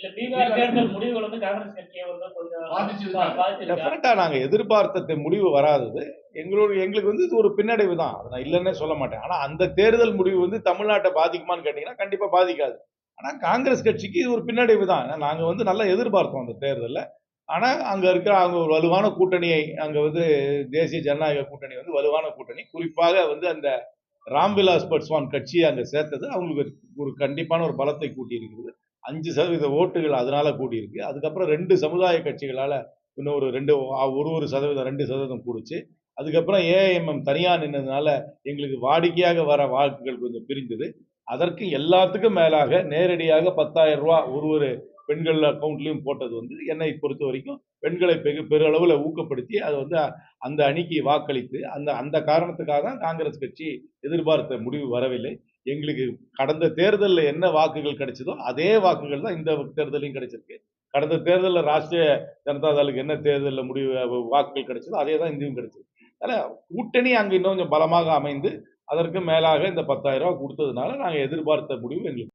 இல்ல பீகார் தேர்தல் முடிவுகள் வந்து காங்கிரஸ் கட்சியை வந்து கொஞ்சம் பாதிச்சிருக்கா? டெஃபினட்டா நாங்க எதிர்பார்த்த முடிவு வராதது. எங்களுக்கு வந்து இது ஒரு பின்னடைவு தான். அத நான் இல்லன்னே சொல்ல மாட்டேன். ஆனா அந்த தேர்தல் முடிவு வந்து தமிழ்நாட்ட பாதிக்குமான்னு கேட்டீங்கன்னா, கண்டிப்பா பாதிக்காது. ஆனா காங்கிரஸ் கட்சிக்கு இது ஒரு பின்னடைவு தான். ஏன்னா நாங்க வந்து நல்லா எதிர்பார்த்தோம் அந்த தேர்தல்ல. ஆனா அங்க இருக்கிற அவங்க ஒரு வலுவான கூட்டணியை அங்க வந்து தேசிய ஜனநாயக கூட்டணி வந்து வலுவான கூட்டணி. குறிப்பாக வந்து அந்த ராம்விலாஸ் பாஸ்வான் கட்சியை அங்க சேர்த்தது அவங்களுக்கு ஒரு கண்டிப்பான ஒரு பலத்தை கூட்டியிருக்கிறது. 5% ஓட்டுகள் அதனால கூடியிருக்கு. அதுக்கப்புறம் 2 சமுதாய கட்சிகளால இன்னும் ஒரு 2 ஒரு சதவீதம் 2% கூடுச்சு. அதுக்கப்புறம் ஏஐஎம்எம் தனியா நின்னதுனால எங்களுக்கு வாடிக்கையாக வர வாக்குகள் கொஞ்சம் பிரிந்தது. அதற்கு எல்லாத்துக்கும் மேலாக நேரடியாக ரூ. 10,000 ஒரு பெண்கள் அக்கவுண்ட்லயும் போட்டது வந்து என்னை பொறுத்த வரைக்கும் பெண்களை பெருளவுல ஊக்கப்படுத்தி அது வந்து அந்த அணிக்கு வாக்களித்து அந்த அந்த காரணத்துக்காக தான் காங்கிரஸ் கட்சி எதிர்பார்த்த முடிவு வரவில்லை. எங்களுக்கு கடந்த தேர்தல்ல என்ன வாக்குகள் கிடைச்சதோ அதே வாக்குகள் தான் இந்த தேர்தலையும் கிடைச்சிருக்கு. கடந்த தேர்தல்ல ராஷ்டிரிய ஜனதா தளுக்கு என்ன தேர்தல்ல வாக்குகள் கிடைச்சதோ அதே தான் இங்கேயும் கிடைச்சது. அதனால கூட்டணி அங்க இன்னும் கொஞ்சம் பலமாக அமைந்து அதற்கு மேலாக இந்த ரூ. 10,000 கொடுத்ததுனால நாங்க எதிர்பார்த்த முடிவு எங்களுக்கு